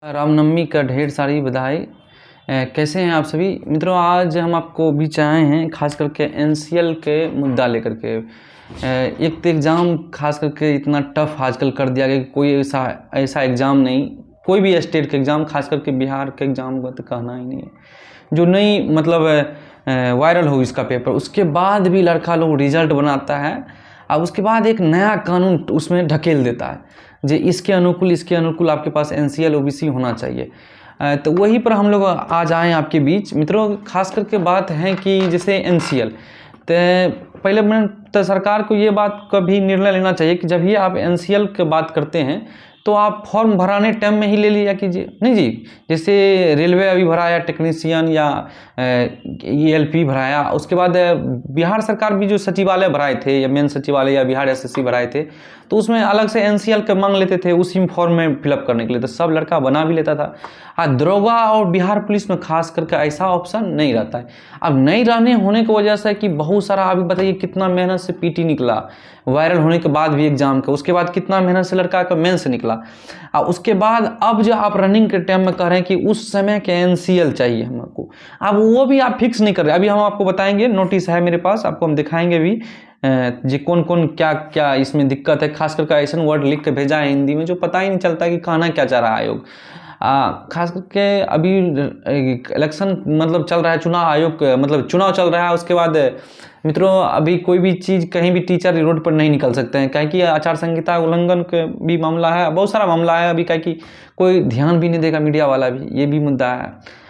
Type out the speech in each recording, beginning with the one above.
रामनवमी का ढेर सारी बधाई। कैसे हैं आप सभी मित्रों। आज हम आपको बीच आए हैं खास करके एनसीएल के मुद्दा लेकर के। एक तो एग्ज़ाम खास करके इतना टफ आजकल कर दिया गया कि कोई ऐसा एग्ज़ाम नहीं, कोई भी स्टेट के एग्ज़ाम, खास करके बिहार के एग्ज़ाम का तो कहना ही नहीं है, जो नहीं मतलब वायरल हो इसका पेपर, उसके बाद भी लड़का लोग रिजल्ट बनाता है और उसके बाद एक नया कानून उसमें ढकेल देता है जो इसके अनुकूल आपके पास एनसीएल ओबीसी होना चाहिए। तो वहीं पर हम लोग आज आए आपके बीच मित्रों। खास करके बात है कि जैसे एनसीएल, तो पहले मैं तो सरकार को ये बात का भी निर्णय लेना चाहिए कि जब भी आप एनसीएल की बात करते हैं तो आप फॉर्म भराने टाइम में ही ले लिया कीजिए। नहीं जी, जैसे रेलवे अभी भराया टेक्नीशियन या ईएलपी भराया, उसके बाद बिहार सरकार भी जो सचिवालय भराए थे या मेन सचिवालय या बिहार एसएससी भराए थे, तो उसमें अलग से एनसीएल के मांग लेते थे उसी फॉर्म में फिलअप करने के लिए, तो सब लड़का बना भी लेता था। दरोगा और बिहार पुलिस में खास करके ऐसा ऑप्शन नहीं रहता है। अब नहीं रहने होने की वजह से कि बहुत सारा, अभी बताइए कितना मेहनत से पीटी निकला वायरल होने के बाद भी एग्जाम का, उसके बाद कितना मेहनत से लड़का का मेंस निकला, और उसके बाद अब जो आप रनिंग के टाइम में कह रहे हैं कि उस समय के एनसीएल चाहिए हमको, अब वो भी आप फिक्स नहीं कर रहे। अभी हम आपको बताएंगे, नोटिस है मेरे पास, आपको हम दिखाएंगे भी जी कौन कौन क्या क्या इसमें दिक्कत है। खास करके ऐसा वर्ड लिख के भेजा है हिंदी में जो पता ही नहीं चलता कि कहना क्या चाह रहा है आयोग। खास करके अभी इलेक्शन मतलब चल रहा है, चुनाव आयोग मतलब चुनाव चल रहा है, उसके बाद मित्रों अभी कोई भी चीज़ कहीं भी टीचर रोड पर नहीं निकल सकते हैं, क्या कि आचार संहिता उल्लंघन के भी मामला है, बहुत सारा मामला है अभी, क्या कि कोई ध्यान भी नहीं देगा मीडिया वाला भी, ये भी मुद्दा है।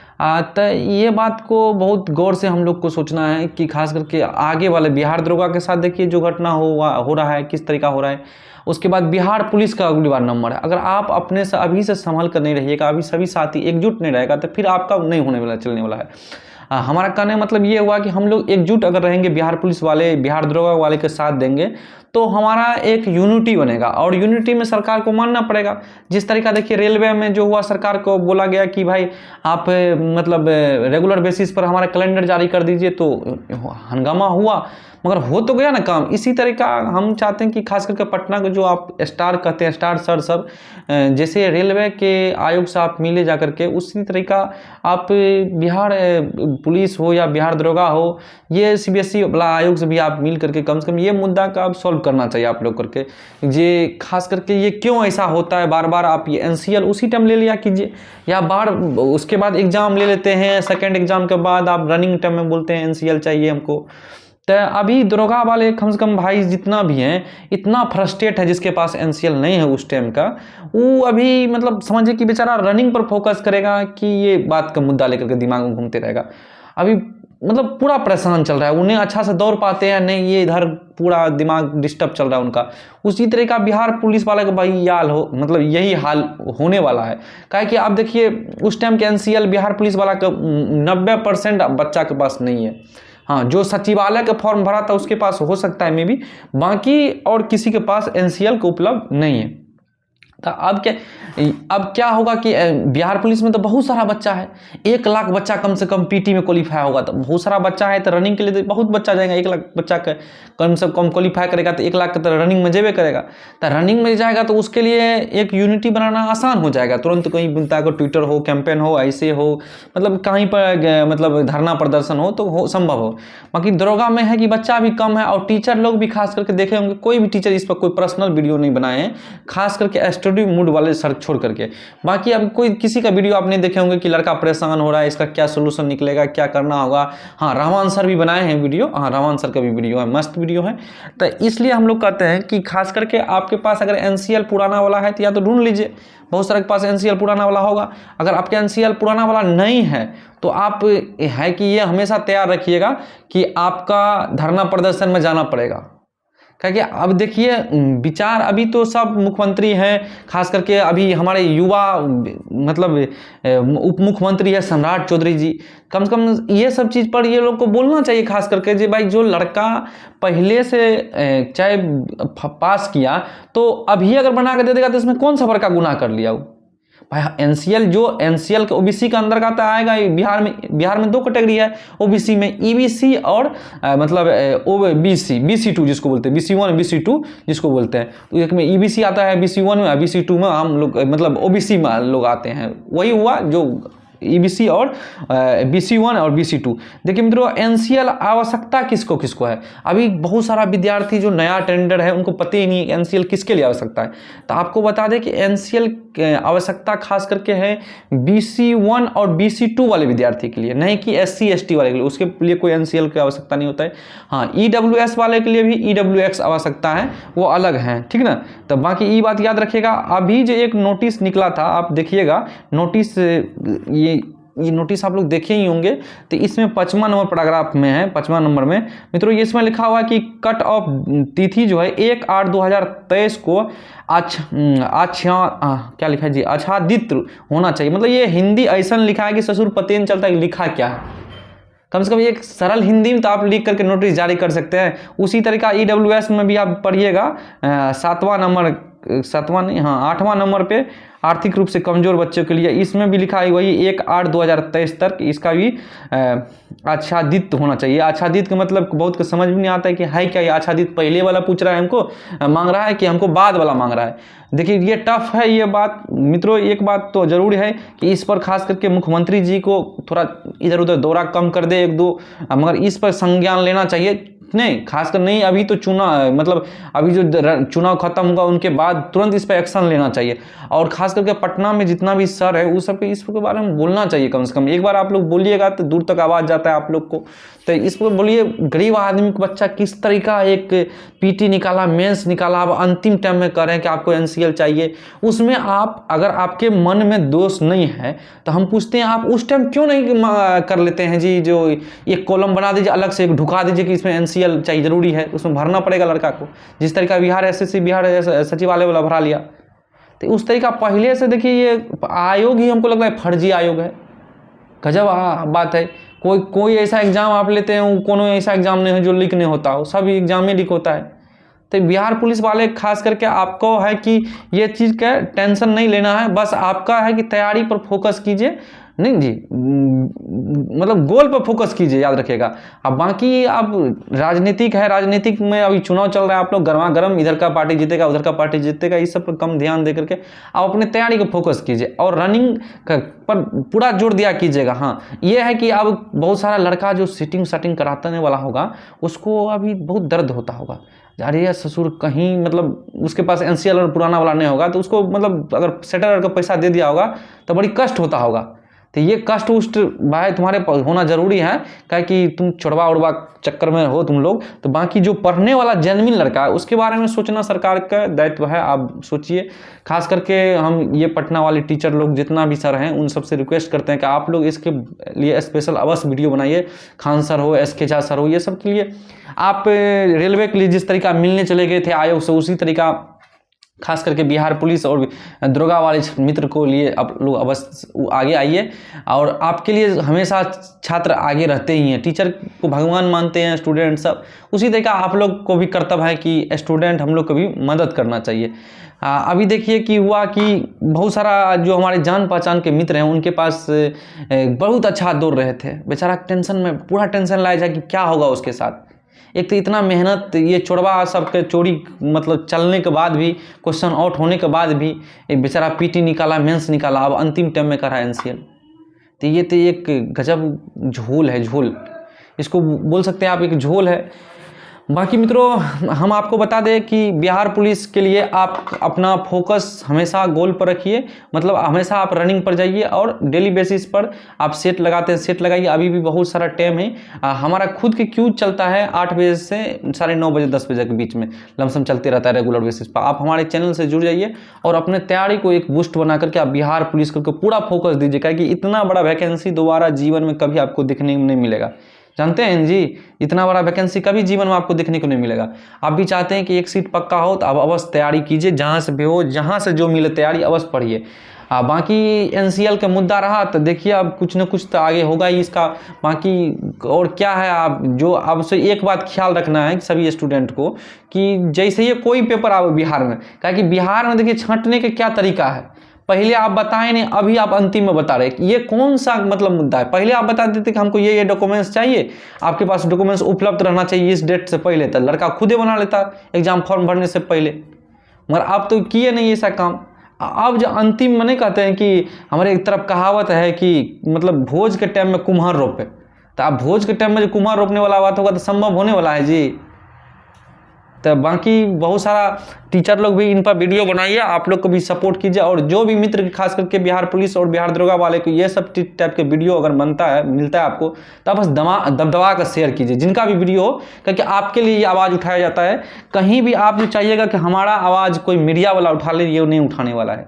तो ये बात को बहुत गौर से हम लोग को सोचना है कि खास करके आगे वाले बिहार दरोगा के साथ देखिए जो घटना हो रहा है, किस तरीका हो रहा है। उसके बाद बिहार पुलिस का अगली बार नंबर है, अगर आप अपने से अभी से संभल कर नहीं रहिएगा, अभी सभी साथी एकजुट नहीं रहेगा, तो फिर आपका नहीं होने वाला, चलने वाला है। हमारा कहने मतलब ये हुआ कि हम लोग एकजुट अगर रहेंगे, बिहार पुलिस वाले बिहार दरोगा वाले के साथ देंगे, तो हमारा एक यूनिटी बनेगा, और यूनिटी में सरकार को मानना पड़ेगा। जिस तरीका देखिए रेलवे में जो हुआ, सरकार को बोला गया कि भाई आप मतलब रेगुलर बेसिस पर हमारा कैलेंडर जारी कर दीजिए, तो हंगामा हुआ, मगर हो तो गया ना काम। इसी तरीका हम चाहते हैं कि खास करके पटना को जो आप स्टार कहते हैं, स्टार सर सब जैसे रेलवे के आयोग से आप मिले जा करके, उसी तरीका आप बिहार पुलिस हो या बिहार दरोगा हो, ये सीबीएसई वाला आयोग से भी आप मिल करके कम से कम ये मुद्दा का आप सॉल्व करना चाहिए आप लोग करके। ये खास करके ये क्यों ऐसा होता है बार बार, आप ये एनसीएल उसी टाइम ले लिया कीजिए, या बार उसके बाद एग्जाम ले लेते हैं, सेकेंड एग्जाम के बाद आप रनिंग टाइम में बोलते हैं एनसीएल चाहिए हमको। तो अभी दरोगा वाले कम से कम भाई जितना भी हैं, इतना फ्रस्ट्रेट है जिसके पास एनसीएल नहीं है उस टाइम का, वो अभी मतलब समझिए कि बेचारा रनिंग पर फोकस करेगा कि ये बात का मुद्दा लेकर के दिमाग में घूमते रहेगा। अभी मतलब पूरा परेशान चल रहा है, उन्हें अच्छा से दौड़ पाते हैं नहीं, ये इधर पूरा दिमाग डिस्टर्ब चल रहा है उनका। उसी तरह का बिहार पुलिस वाले का भाई याल हो, मतलब यही हाल होने वाला है। क्या कि आप देखिए उस टाइम के एनसीएल बिहार पुलिस वाला का 90% बच्चा के पास नहीं है। हाँ, जो सचिवालय का फॉर्म भरा था उसके पास हो सकता है मे बी, बाकी और किसी के पास एनसीएल को उपलब्ध नहीं है। तो अब क्या होगा कि बिहार पुलिस में तो बहुत सारा बच्चा है, 1 लाख बच्चा कम से कम पीटी में क्वालिफाई होगा, तो बहुत सारा बच्चा है, तो रनिंग के लिए तो बहुत बच्चा जाएगा। 1 लाख बच्चा का कम से कम क्वालिफाई करेगा तो 1 लाख का तो रनिंग में जेबे करेगा। तो रनिंग में जाएगा तो उसके लिए एक यूनिटी बनाना आसान हो जाएगा, तुरंत कहीं बनता को ट्विटर हो, कैंपेन हो, ऐसे हो, मतलब कहीं पर मतलब धरना प्रदर्शन हो तो संभव हो। बाकी दरोगा में है कि बच्चा भी कम है, और टीचर लोग भी खास करके देखे होंगे, कोई भी टीचर इस पर कोई पर्सनल वीडियो नहीं बनाए हैं, खास करके स्टडी मूड वाले सर छोड़ करके। बाकी अब कोई किसी का वीडियो आपने देखे होंगे कि लड़का परेशान हो रहा है, इसका क्या सोल्यूशन निकलेगा, क्या करना होगा। हाँ, रहमान सर भी बनाए हैं वीडियो, हाँ रहमान सर का भी वीडियो है, मस्त वीडियो है। तो इसलिए हम लोग कहते हैं कि खास करके आपके पास अगर एनसीएल पुराना वाला है तो या तो ढूंढ लीजिए, बहुत सारे के पास एनसीएल पुराना वाला होगा। अगर आपके एनसीएल पुराना वाला नहीं है तो आप है कि ये हमेशा तैयार रखिएगा कि आपका धरना प्रदर्शन में जाना पड़ेगा। क्या अब देखिए विचार, अभी तो सब मुख्यमंत्री हैं, खास करके अभी हमारे युवा मतलब उप मुख्यमंत्री है सम्राट चौधरी जी, कम से कम ये सब चीज़ पर ये लोग को बोलना चाहिए। खास करके जी भाई जो लड़का पहले से चाहे पास किया तो अभी अगर बना कर दे देगा तो इसमें कौन सा बड़का गुनाह कर लिया वो। भाई एनसीएल जो एनसीएल के ओबीसी का अंदर का आएगा। बिहार में 2 कैटेगरी है ओबीसी में, ईबीसी और मतलब ओबीसी, BC2 जिसको बोलते हैं, BC1 BC2 जिसको बोलते हैं। तो एक में ईबीसी आता है BC1 में, BC2 में हम लोग मतलब ओबीसी में लोग आते हैं। वही हुआ जो ईबीसी और BC1 और BC2। देखिए मित्रों, एनसीएल आवश्यकता किसको किसको है। अभी बहुत सारा विद्यार्थी जो नया टेंडर है उनको पता ही नहीं एनसीएल किसके लिए आवश्यकता है। तो आपको बता दें कि एनसीएल आवश्यकता खास करके है BC1 और BC2 वाले विद्यार्थी के लिए, नहीं कि SC ST वाले के लिए। उसके लिए कोई एनसीएल की आवश्यकता नहीं होता है। हाँ, EWS वाले के लिए भी EWX आवश्यकता है, वो अलग है, ठीक ना। तो बाकी ये बात याद रखिएगा। अभी जो एक नोटिस निकला था, आप देखिएगा नोटिस, ये नोटिस आप लोग देखे ही होंगे। तो इसमें 55 नंबर पैराग्राफ में है, 55 नंबर में मित्रों ये इसमें लिखा हुआ है कि कट ऑफ तिथि जो है 1/8/2023 को क्या लिखा है जी, आच्छादित होना चाहिए। मतलब ये हिंदी ऐसा लिखा है कि ससुर पते नहीं चलता कि लिखा क्या है। कम से कम एक सरल हिंदी में तो आप लिख करके नोटिस जारी कर सकते हैं। उसी तरीका EWS में भी आप पढ़िएगा, 8वां नंबर पे आर्थिक रूप से कमजोर बच्चों के लिए, इसमें भी लिखा है वही 1/8/2023 तक इसका भी आच्छादित होना चाहिए। आच्छादित का मतलब बहुत को समझ में नहीं आता है कि है क्या ये आच्छादित। पहले वाला पूछ रहा है हमको, मांग रहा है कि हमको बाद वाला मांग रहा है। देखिए ये टफ है ये बात मित्रों। एक बात तो जरूर है कि इस पर खास करके मुख्यमंत्री जी को थोड़ा इधर उधर दौरा कम कर दे 1-2, मगर इस पर संज्ञान लेना चाहिए। नहीं, खासकर नहीं अभी तो चुनाव, मतलब अभी जो चुनाव खत्म होगा उनके बाद तुरंत इस पर एक्शन लेना चाहिए। और खास करके पटना में जितना भी सर है उस सब इस के बारे में बोलना चाहिए। कम से कम एक बार आप लोग बोलिएगा तो दूर तक आवाज़ जाता है आप लोग को। तो इस पर बोलिए, गरीब आदमी का बच्चा किस तरीका एक पीटी निकाला, मेंस निकाला, अब अंतिम टाइम में कह रहे हैं कि आपको एनसीएल चाहिए। उसमें आप अगर आपके मन में दोष नहीं है तो हम पूछते हैं आप उस टाइम क्यों नहीं कर लेते हैं जी। जो एक कॉलम बना दीजिए अलग से, एक ढुका दीजिए कि इसमें एनसीएल चाहिए, जरूरी है, उसमें भरना पड़ेगा लड़का को। जिस तरीका बिहार SSC बिहार सचिवालय वाला भरा लिया, तो उस तरीका पहले से देखिए ये आयोग ही हमको लग रहा है फर्जी आयोग है। गजब बात है। कोई ऐसा एग्जाम आप लेते हैं, कोनो ऐसा एग्जाम नहीं है जो लीक नहीं होता हो, सब एग्जाम में लीक होता है। तो बिहार पुलिस वाले खास करके आपको है कि ये चीज़ का टेंशन नहीं लेना है, बस आपका है कि तैयारी पर फोकस कीजिए। नहीं जी, मतलब गोल पर फोकस कीजिए, याद रखिएगा। अब बाकी अब राजनीतिक है, राजनीतिक में अभी चुनाव चल रहा है, आप लोग गर्मा गर्म इधर का पार्टी जीतेगा उधर का पार्टी जीतेगा, इस सब पर कम ध्यान दे करके आप अपने तैयारी को फोकस कीजिए और रनिंग पर पूरा जोर दिया कीजिएगा। हाँ, ये है कि अब बहुत सारा लड़का जो सिटिंग कराने वाला होगा उसको अभी बहुत दर्द होता होगा, अरे यार ससुर कहीं मतलब उसके पास एनसीएल और पुराना वाला नहीं होगा तो उसको मतलब अगर सेटलर का पैसा दे दिया होगा तो बड़ी कष्ट होता होगा। तो ये कष्ट उष्ट भाई तुम्हारे होना जरूरी है, क्या कि तुम छोड़वा उड़वा चक्कर में हो तुम लोग। तो बाकी जो पढ़ने वाला जेन्युइन लड़का है उसके बारे में सोचना सरकार का दायित्व है, आप सोचिए। खास करके हम ये पटना वाले टीचर लोग जितना भी सर हैं उन सबसे रिक्वेस्ट करते हैं कि आप लोग इसके लिए स्पेशल अवश्य वीडियो बनाइए। खान सर हो, SK झा सर हो, ये सब के लिए आप रेलवे के लिए जिस तरीका मिलने चले गए थे आयोग से, उसी तरीका खास करके बिहार पुलिस और दरोगा वाले मित्र को लिए आप लोग अवश्य आगे आइए। और आपके लिए हमेशा छात्र आगे रहते ही हैं, टीचर को भगवान मानते हैं स्टूडेंट सब, उसी तरीका आप लोग को भी कर्तव्य है कि स्टूडेंट हम लोग को भी मदद करना चाहिए। अभी देखिए कि हुआ कि बहुत सारा जो हमारे जान पहचान के मित्र हैं उनके पास बहुत अच्छा दौड़ रहे थे, बेचारा टेंशन में पूरा टेंशन लाया जाए कि क्या होगा उसके साथ। एक तो इतना मेहनत, ये छोड़वा सबके चोरी मतलब चलने के बाद भी, क्वेश्चन आउट होने के बाद भी एक बेचारा पीटी निकाला, मेंस निकाला, अब अंतिम टाइम में करा एनसीएल। तो ये तो एक गजब झोल है, झोल इसको बोल सकते हैं आप, एक झोल है। बाकी मित्रों हम आपको बता दें कि बिहार पुलिस के लिए आप अपना फोकस हमेशा गोल पर रखिए, मतलब हमेशा आप रनिंग पर जाइए और डेली बेसिस पर आप सेट लगाते हैं, सेट लगाइए। अभी भी बहुत सारा टाइम है। हमारा खुद के क्यू चलता है 8 बजे से 9:30 बजे 10 बजे के बीच में, लमसम चलते रहता है रेगुलर बेसिस पर। आप हमारे चैनल से जुड़ जाइए और अपने तैयारी को एक बूस्ट बना करके आप बिहार पुलिस को पूरा फोकस दीजिए, क्योंकि इतना बड़ा वैकेंसी दोबारा जीवन में कभी आपको देखने में नहीं मिलेगा। जानते हैं जी, इतना बड़ा वैकेंसी कभी जीवन में आपको देखने को नहीं मिलेगा। आप भी चाहते हैं कि एक सीट पक्का हो तो आप अवश्य तैयारी कीजिए, जहां से भी हो, जहां से जो मिले तैयारी अवश्य पढ़िए। बाकी एनसीएल का मुद्दा रहा तो देखिए अब कुछ न कुछ तो आगे होगा ही इसका। बाकी और क्या है, आप जो आपसे एक बात ख्याल रखना है सभी स्टूडेंट को कि जैसे ये कोई पेपर आवे बिहार में, क्या कि बिहार में देखिए छांटने का क्या तरीका है, पहले आप बताए नहीं, अभी आप अंतिम में बता रहे, ये कौन सा मतलब मुद्दा है? पहले आप बता देते कि हमको ये डॉक्यूमेंट्स चाहिए, आपके पास डॉक्यूमेंट्स उपलब्ध रहना चाहिए इस डेट से पहले, तो लड़का खुदे बना लेता एग्जाम फॉर्म भरने से पहले। मगर आप तो किए नहीं ऐसा काम। अब जो अंतिम में नहीं कहते हैं कि हमारे एक तरफ कहावत है कि मतलब भोज के टाइम में कुम्हार रोपे, तो आप भोज के टाइम में जो कुम्हार रोपने वाला बात होगा तो संभव होने वाला है जी। तो बाकी बहुत सारा टीचर लोग भी इन पर वीडियो बनाइए, आप लोग को भी सपोर्ट कीजिए, और जो भी मित्र खास करके बिहार पुलिस और बिहार दरोगा वाले को ये सब टाइप के वीडियो अगर बनता है मिलता है आपको, तो आप बस दबा कर शेयर कीजिए जिनका भी वीडियो हो, क्योंकि आपके लिए ये आवाज़ उठाया जाता है। कहीं भी आप जो चाहिएगा कि हमारा आवाज़ कोई मीडिया वाला उठा ले, ये नहीं उठाने वाला है,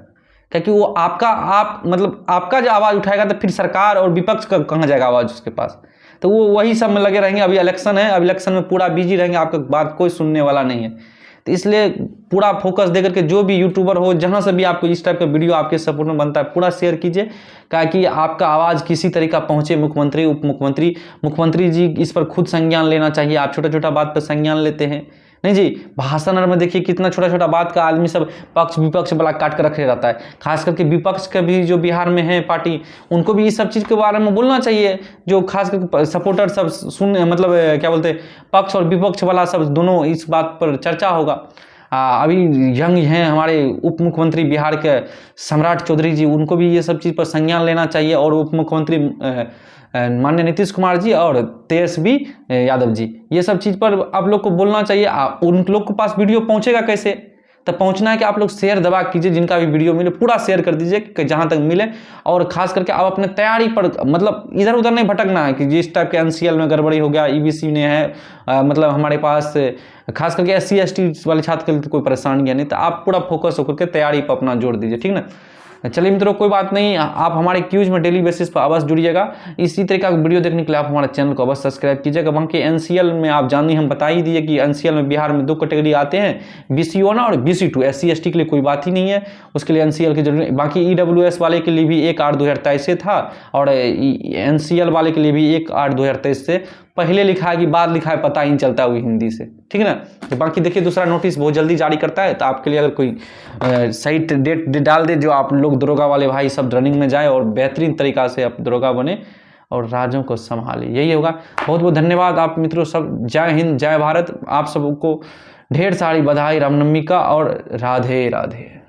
क्योंकि वो आपका जो आवाज़ उठाएगा तो फिर सरकार और विपक्ष का कहाँ जाएगा आवाज़ उसके पास, तो वो वही सब में लगे रहेंगे। अभी इलेक्शन है, अभी इलेक्शन में पूरा बिजी रहेंगे, आपका बात कोई सुनने वाला नहीं है। तो इसलिए पूरा फोकस दे करके जो भी यूट्यूबर हो, जहाँ से भी आपको इस टाइप का वीडियो आपके सपोर्ट में बनता है, पूरा शेयर कीजिए, ताकि आपका आवाज़ किसी तरीका पहुँचे मुख्यमंत्री, उप मुख्यमंत्री, मुख्यमंत्री जी इस पर खुद संज्ञान लेना चाहिए। आप छोटा छोटा बात पर संज्ञान लेते हैं नहीं जी। भाषण में देखिए कितना छोटा छोटा बात का आदमी सब पक्ष विपक्ष वाला काट कर रखे रहता है। खास करके विपक्ष का भी जो बिहार में है पार्टी, उनको भी इस सब चीज़ के बारे में बोलना चाहिए। जो खास करके सपोर्टर सब मतलब क्या बोलते हैं, पक्ष और विपक्ष वाला सब दोनों इस बात पर चर्चा होगा। अभी यंग हैं हमारे उप मुख्यमंत्री बिहार के सम्राट चौधरी जी, उनको भी ये सब चीज़ पर संज्ञान लेना चाहिए। और उप मुख्यमंत्री माननीय नीतीश कुमार जी और तेजस्वी यादव जी, ये सब चीज़ पर आप लोग को बोलना चाहिए। उन लोग के पास वीडियो पहुंचेगा कैसे? तो पहुंचना है कि आप लोग शेयर दबा कीजिए, जिनका भी वीडियो मिले पूरा शेयर कर दीजिए कि जहां तक मिले। और खास करके आप अपने तैयारी पर मतलब इधर उधर नहीं भटकना है कि जिस टाइप के एनसीएल में गड़बड़ी हो गया, ईबीसी ने है, मतलब हमारे पास खास करके SC ST वाले छात्र के लिए तो कोई परेशानी है नहीं। तो आप पूरा फोकस होकर के तैयारी पर अपना जोर दीजिए, ठीक ना। चलिए मित्रों, कोई बात नहीं, आप हमारे क्यूज में डेली बेसिस पर अवश्य जुड़िएगा। इसी तरह का वीडियो देखने के लिए आप हमारे चैनल को अवश्य सब्सक्राइब कीजिएगा। बाकी एनसीएल में आप जानिए, हम बता ही दिए कि एनसीएल में बिहार में 2 कैटेगरी आते हैं, BC1 और BC2। SC ST के लिए कोई बात ही नहीं है, उसके लिए एनसीएल की जरूरत। बाकी EWS वाले के लिए भी 1/8/2023 से था, और एनसीएल वाले के लिए भी 1/8/2023 से पहले लिखा है कि बाद लिखा है, पता ही नहीं चलता वो हिंदी से, ठीक है ना। तो बाकी देखिए दूसरा नोटिस बहुत जल्दी जारी करता है, तो आपके लिए अगर कोई सही डेट डाल दे, जो आप लोग दरोगा वाले भाई सब रनिंग में जाए और बेहतरीन तरीका से आप दरोगा बने और राज्यों को संभाले, यही होगा। बहुत बहुत धन्यवाद आप मित्रों सब। जय हिंद, जय भारत। आप सबको ढेर सारी बधाई रामनवमी का, और राधे राधे।